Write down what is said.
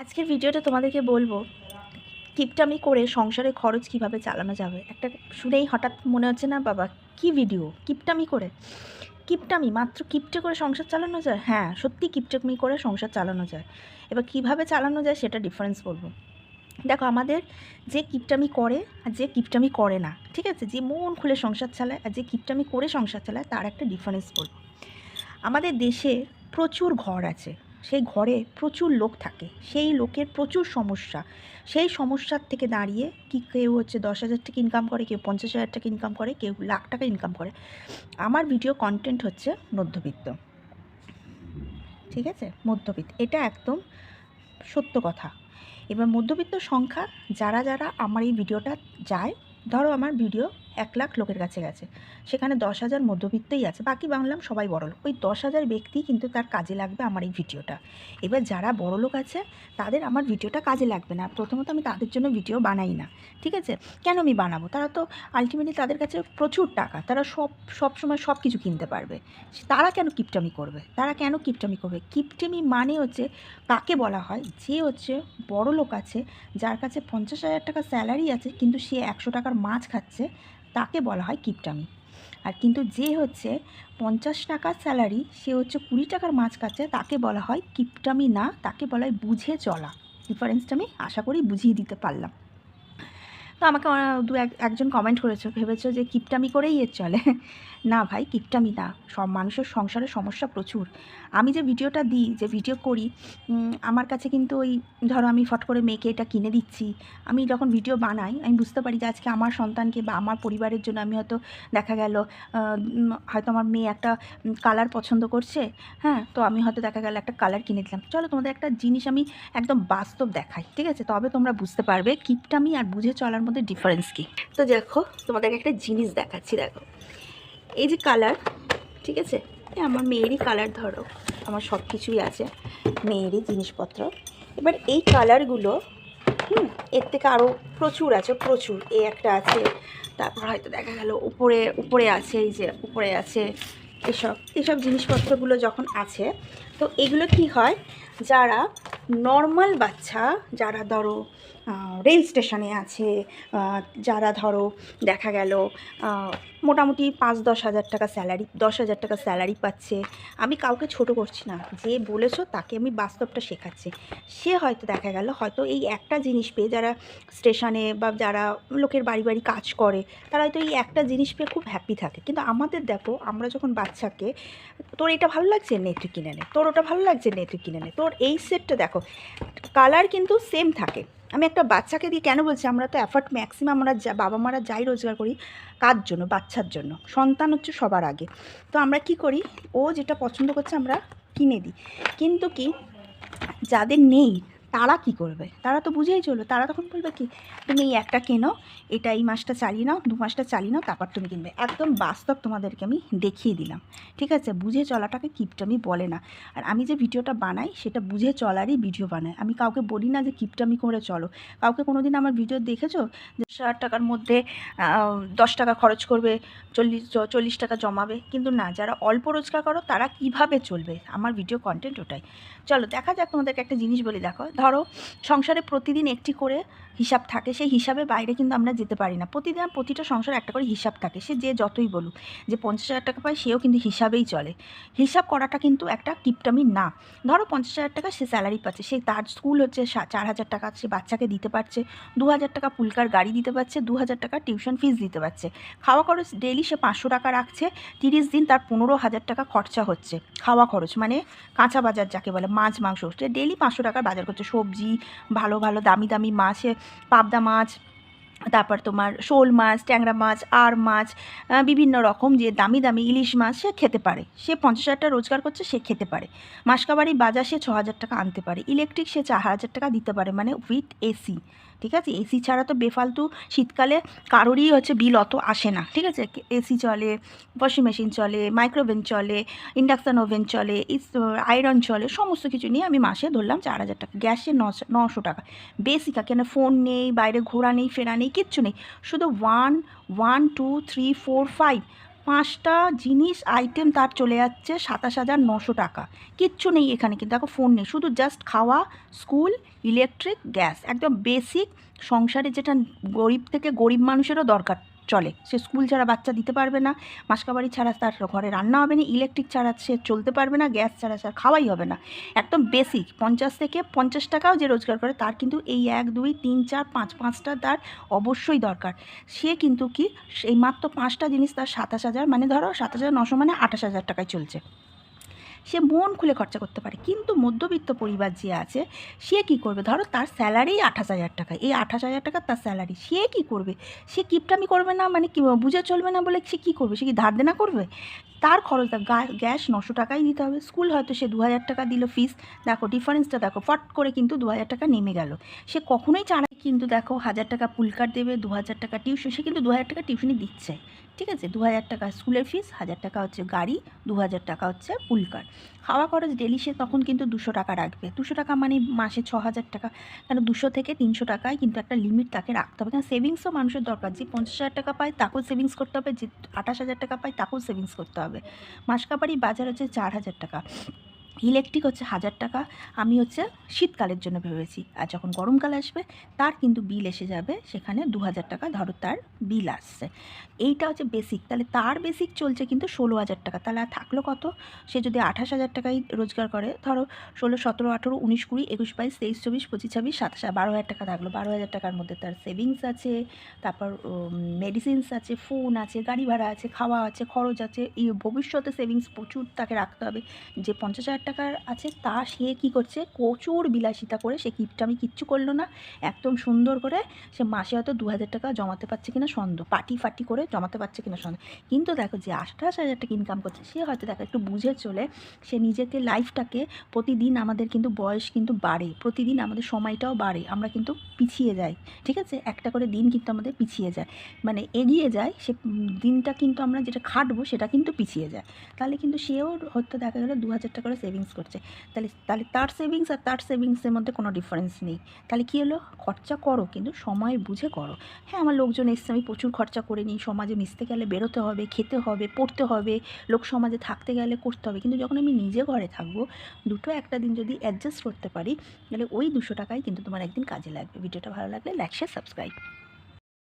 আজকের ভিডিওটা তোমাদেরকে বলবো কিপটামি করে সংসারে খরচ কিভাবে চালানো যাবে। একটা শুনেই হঠাৎ মনে হচ্ছে না বাবা কি ভিডিও, কিপটামি করে, কিপটামি মাত্র কিপটে করে সংসার চালানো যায়। হ্যাঁ, সত্যি কিপটামি করে সংসার চালানো যায়। এবার কিভাবে চালানো যায় সেটা ডিফারেন্স বলবো। দেখো, আমাদের যে কিপটামি করে আর যে কিপটামি করে না, ঠিক আছে, যে মন খুলে সংসার চালায় আর যে কিপটামি করে সংসার চালায়, তার একটা ডিফারেন্স বলবো। আমাদের দেশে প্রচুর ঘর আছে, সেই ঘরে প্রচুর লোক থাকে, সেই লোকের প্রচুর সমস্যা, সেই সমস্যার থেকে দাঁড়িয়ে কি কেউ হচ্ছে 10,000 টাকা ইনকাম করে, কেউ 50,000 টাকা ইনকাম করে, কেউ লাখ টাকা ইনকাম করে। আমার ভিডিও কন্টেন্ট হচ্ছে মধ্যবিত্ত, ঠিক আছে, মধ্যবিত্ত, এটা একদম সত্য কথা। এবার মধ্যবিত্ত সংখ্যা যারা যারা আমার এই ভিডিওটা যায়, ধরো আমার ভিডিও 1,00,000 লোকের কাছে গেছে, সেখানে 10,000 মধ্যবিত্তই আছে, বাকি বাংলাম সবাই বড়লোক। ওই 10,000 ব্যক্তি কিন্তু তার কাজে লাগবে আমার এই ভিডিওটা। এবার যারা বড়লোক আছে তাদের আমার ভিডিওটা কাজে লাগবে না। প্রথমত আমি তাদের জন্য ভিডিও বানাই না, ঠিক আছে। কেন আমি বানাবো? তারা তো আলটিমেটলি তাদের কাছে প্রচুর টাকা, তারা সব সময় সব কিছু কিনতে পারবে। তারা কেন কিপটামি করবে? তারা কেন কিপটামি করবে? কিপটামি মানে হচ্ছে কাকে বলা হয়, যে হচ্ছে বড় লোক আছে, যার কাছে 50,000 টাকা স্যালারি আছে কিন্তু সে 100 টাকার মাছ খাচ্ছে, তাকে বলা হয় কিপটামি। আর কিন্তু যে হচ্ছে 50 টাকার স্যালারি, সে হচ্ছে 20 টাকার মাছ খাচ্ছে, তাকে বলা হয় কিপটামি না, তাকে বলা হয় বুঝে চলা। ডিফারেন্সটা আমি আশা করি বুঝিয়ে দিতে পারলাম। তো আমাকে একজন কমেন্ট করেছো, ভেবেছো যে কিপটামি করেই এর চলে। না ভাই, কিপটামি না, সব মানুষের সংসারে সমস্যা প্রচুর। আমি যে ভিডিওটা দিই, যে ভিডিও করি, আমার কাছে কিন্তু ওই ধরো আমি ফট করে মেয়েকে এটা কিনে দিচ্ছি, আমি যখন ভিডিও বানাই আমি বুঝতে পারি যে আজকে আমার সন্তানকে বা আমার পরিবারের জন্য আমি হয়তো দেখা গেল হয়তো আমার মেয়ে একটা কালার পছন্দ করছে, হ্যাঁ, তো আমি হয়তো দেখা গেল একটা কালার কিনে দিলাম। চলো তোমাদের একটা জিনিস আমি একদম বাস্তব দেখাই, ঠিক আছে, তবে তোমরা বুঝতে পারবে কিপটামি আর বুঝে চলার মধ্যে ডিফারেন্স কী। তো দেখো, তোমাদেরকে একটা জিনিস দেখাচ্ছি। দেখো, এই যে কালার, ঠিক আছে, আমার মেয়েরই কালার, ধরো আমার সব কিছুই আছে মেয়েরই জিনিসপত্র। এবার এই কালারগুলো এর থেকে আরও প্রচুর আছে, প্রচুর। এই একটা আছে, তারপর হয়তো দেখা গেল উপরে উপরে আছে, এই যে উপরে আছে, এসব জিনিসপত্রগুলো যখন আছে, তো এগুলো কি হয়, যারা নর্মাল বাচ্চা, যারা ধরো রেল স্টেশনে আছে, যারা ধরো দেখা গেল মোটামুটি 5-10 হাজার টাকা স্যালারি, 10,000 টাকা স্যালারি পাচ্ছে, আমি কাউকে ছোট করছি না, যে বলেছো তাকে আমি বাস্তবটা শেখাচ্ছি। সে হয়তো দেখা গেল হয়তো এই একটা জিনিস পেয়ে, যারা স্টেশনে বা যারা লোকের বাড়ি বাড়ি কাজ করে, তারা হয়তো এই একটা জিনিস পেয়ে খুব হ্যাপি থাকে। কিন্তু আমাদের দেখো, আমরা যখন বাচ্চাকে, তোর এটা ভালো লাগছে, নে তুই কিনে নে, তোর ওটা ভালো লাগছে, নে তুই কিনে নে, তোর এই সেটটা দেখো, কালার কিন্তু সেম থাকে। আমি একটা বাচ্চাকে দিয়ে কেন বলছি, আমরা তো এফর্ট ম্যাক্সিমাম আমরা বাবা মারা যাই রোজগার করি কার জন্য, বাচ্চার জন্য, সন্তান হচ্ছে সবার আগে। তো আমরা কি করি, ও যেটা পছন্দ করছে আমরা কিনে দিই। কিন্তু কি, যাদের নেই তারা কি করবে? তারা তো বুঝেই চলবে, তারা তখন বলবে কি, তুমি এই একটা কেনো, এটা এই মাসটা চালিয়ে নাও, 2 মাসটা চালিয়ে নাও, তারপর তুমি কিনবে। একদম বাস্তব তোমাদেরকে আমি দেখিয়ে দিলাম, ঠিক আছে। বুঝে চলাটাকে কিপটামি বলে না। আর আমি যে ভিডিওটা বানাই সেটা বুঝে চলারই ভিডিও বানাই। আমি কাউকে বলি না যে কিপটামি করে চলো। কাউকে কোনো দিন আমার ভিডিও দেখেছো যে 60 টাকার মধ্যে 10 টাকা খরচ করবে, 40 টাকা জমাবে? কিন্তু না, যারা অল্প রোজগার করো তারা কিভাবে চলবে, আমার ভিডিও কন্টেন্ট ওটাই। চলো দেখা যাক, তোমাদেরকে একটা জিনিস বলি। দেখো, ধরো সংসারে প্রতিদিন একটি করে হিসাব থাকে, সেই হিসাবে বাইরে কিন্তু আমরা যেতে পারি না। প্রতিদিন প্রতিটা সংসারে একটা করে হিসাব থাকে, সে যে যতই বলুক যে 50,000 টাকা পায়, সেও কিন্তু হিসাবেই চলে। হিসাব করাটা কিন্তু একটা কিপটামি না। ধরো 50,000 টাকা সে স্যালারি পাচ্ছে, সে তার স্কুল হচ্ছে 4,000 টাকা সে বাচ্চাকে দিতে পারছে, 2,000 টাকা পুলকার গাড়ি দিতে পারছে, 2,000 টাকা টিউশন ফিস দিতে পারছে, খাওয়া খরচ ডেলি সে 500 টাকা রাখছে, 30 দিন তার 15,000 টাকা খরচা হচ্ছে খাওয়া খরচ, মানে কাঁচা বাজার যাকে বলে, মাছ মাংস, সে ডেলি 500 টাকার বাজার করছে, সবজি, ভালো ভালো দামি দামি মাছে, পাবদা মাছ, তারপর তোমার শোল মাছ, ট্যাংরা মাছ, আর মাছ, বিভিন্ন রকম যে দামি দামি ইলিশ মাছ সে খেতে পারে। সে 50,000 টাকা রোজগার করছে, সে খেতে পারে। মাসকাবারি বাজার সে 6,000 টাকা আনতে পারে, ইলেকট্রিক সে 4,000 টাকা দিতে পারে, মানে উইথ এসি, ঠিক আছে। এসি ছাড়া তো বেফালতু শীতকালে কারোরই হচ্ছে বিল অত আসে না, ঠিক আছে। এসি চলে, ওয়াশিং মেশিন চলে, মাইক্রোওভেন চলে, ইন্ডাকশান ওভেন চলে, আয়রন চলে, সমস্ত কিছু নিয়ে আমি মাসে ধরলাম 4,000 টাকা। গ্যাসে 900 টাকা বেসিক, কেন ফোন নেই, বাইরে ঘোরা নেই, ফেরা নেই, কিচ্ছু নেই, শুধু 1 1 2 3 4 5 5টা জিনিস আইটেম তার চলে যাচ্ছে 27,900 টাকা। কিচ্ছু নেই এখানে, কিন্তু দেখো ফোন নেই, শুধু জাস্ট খাওয়া, স্কুল, ইলেকট্রিক, গ্যাস, একদম বেসিক সংসারে যেটা গরিব থেকে গরিব মানুষেরও দরকার চলে। সে স্কুল ছাড়া বাচ্চা দিতে পারবে না, মাসকাবাড়ি ছাড়া তার ঘরে রান্না হবে না, ইলেকট্রিক ছাড়া সে চলতে পারবে না, গ্যাস ছাড়া সে খাওয়াই হবে না। একদম বেসিক 50 থেকে 50 টাকাও যে রোজগার করে তার কিন্তু এই 1 2 3 4 5 5টা তার অবশ্যই দরকার। সে কিন্তু কি এই মাত্র 5টা জিনিস তার 27,000, মানে ধরো 27,900 মানে 28,000 টাকায় চলছে। সে মন খুলে খরচা করতে পারে। কিন্তু মধ্যবিত্ত পরিবার যে আছে সে কি করবে, ধরো তার স্যালারি 28,000 টাকা, এই 28,000 টাকা তার স্যালারি, সে কি করবে? সে কিপটামি করবে না, মানে কি বুঝে চলবে না বলে সে কী করবে? সে কি ধার দেনা করবে? তার খরচ, গ্যাস 900 টাকাই দিতে হবে, স্কুল হয়তো সে 2,000 টাকা দিল ফিস, দেখো ডিফারেন্সটা দেখো, ফট করে কিন্তু 2,000 টাকা নেমে গেল। সে কখনোই চায়, কিন্তু দেখো 1,000 টাকা পুলকার দেবে, 2,000 টাকা টিউশন, সে কিন্তু 2,000 টাকা টিউশনই দিচ্ছে, ঠিক আছে? 2,000 টাকা স্কুলের ফিস, 1,000 টাকা হচ্ছে গাড়ি, 2,000 টাকা হচ্ছে পুলকার। খাওয়া খরচ ডেলি সে তখন কিন্তু 200 টাকা রাখবে। 200 টাকা মানে মাসে 6,000 টাকা, কেন 200 থেকে 300 টাকায় কিন্তু একটা লিমিট তাকে রাখতে হবে, কারণ সেভিংসও মানুষের দরকার। যে 50,000 টাকা পায় তাকেও সেভিংস করতে হবে, যে 28,000 টাকা পায় তাকেও সেভিংস করতে হবে। মাসকাবাড়ি বাজার হচ্ছে 4,000 টাকা, ইলেকট্রিক হচ্ছে 1,000 টাকা। আমি হচ্ছে শীতকালের জন্য ভেবেছি, আর যখন গরমকাল আসবে তার কিন্তু বিল এসে যাবে, সেখানে 2,000 টাকা ধরো তার বিল আসছে। এইটা হচ্ছে বেসিক, তাহলে তার বেসিক চলছে কিন্তু 16,000 টাকা। তাহলে আর থাকলো কত? সে যদি 28,000 টাকাই রোজগার করে, ধরো 16, 17, 18, 19, 20, 21, 22, 23, 24, 25, 26, 27, 12,000 টাকা থাকলো। 12,000 টাকার মধ্যে তার সেভিংস আছে, তারপর মেডিসিনস আছে, ফোন আছে, গাড়ি ভাড়া আছে, খাওয়া আছে, খরচ আছে, এই ভবিষ্যতে সেভিংস প্রচুর তাকে রাখতে হবে। যে 50,000 টাকার আছে তা সে কী করছে, প্রচুর বিলাসিতা করে সে কিপটামি কিচ্ছু করলো না, একদম সুন্দর করে সে মাসে হয়তো 2,000 টাকা জমাতে পারছে কিনা সন্দেহ, পার্টি ফাটি করে জমাতে পারছে কিনা সন্দেহ। কিন্তু দেখো যে 28,000 টাকা ইনকাম করছে সে হয়তো দেখো একটু বুঝে চলে, সে নিজেকে লাইফটাকে, প্রতিদিন আমাদের কিন্তু বয়স কিন্তু বাড়ে, প্রতিদিন আমাদের সময়টাও বাড়ে, আমরা কিন্তু পিছিয়ে যাই, ঠিক আছে? একটা করে দিন কিন্তু আমাদের পিছিয়ে যায়, মানে এগিয়ে যায়, সে দিনটা কিন্তু আমরা যেটা খাটবো সেটা কিন্তু পিছিয়ে যায়। তাহলে কিন্তু সেও হয়তো দেখা গেলো 2,000 টাকা করে সেভিংস করছে, তাহলে তাহলে তার সেভিংস আর তার সেভিংসের মধ্যে কোনো ডিফারেন্স নেই। তাহলে কী হলো, খরচা করো কিন্তু সময় বুঝে করো। হ্যাঁ, আমার লোকজন এসছে, আমি প্রচুর খরচা করে নিই, সমাজে মিশতে গেলে বেরোতে হবে, খেতে হবে, পড়তে হবে, লোক সমাজে থাকতে গেলে করতে হবে, কিন্তু যখন আমি নিজে ঘরে থাকবো, দুটো একটা দিন যদি অ্যাডজাস্ট করতে পারি, তাহলে ওই 200 টাকাই কিন্তু তোমার একদিন কাজে লাগবে। ভিডিওটা ভালো লাগলে লাইক, শেয়ার, সাবস্ক্রাইব।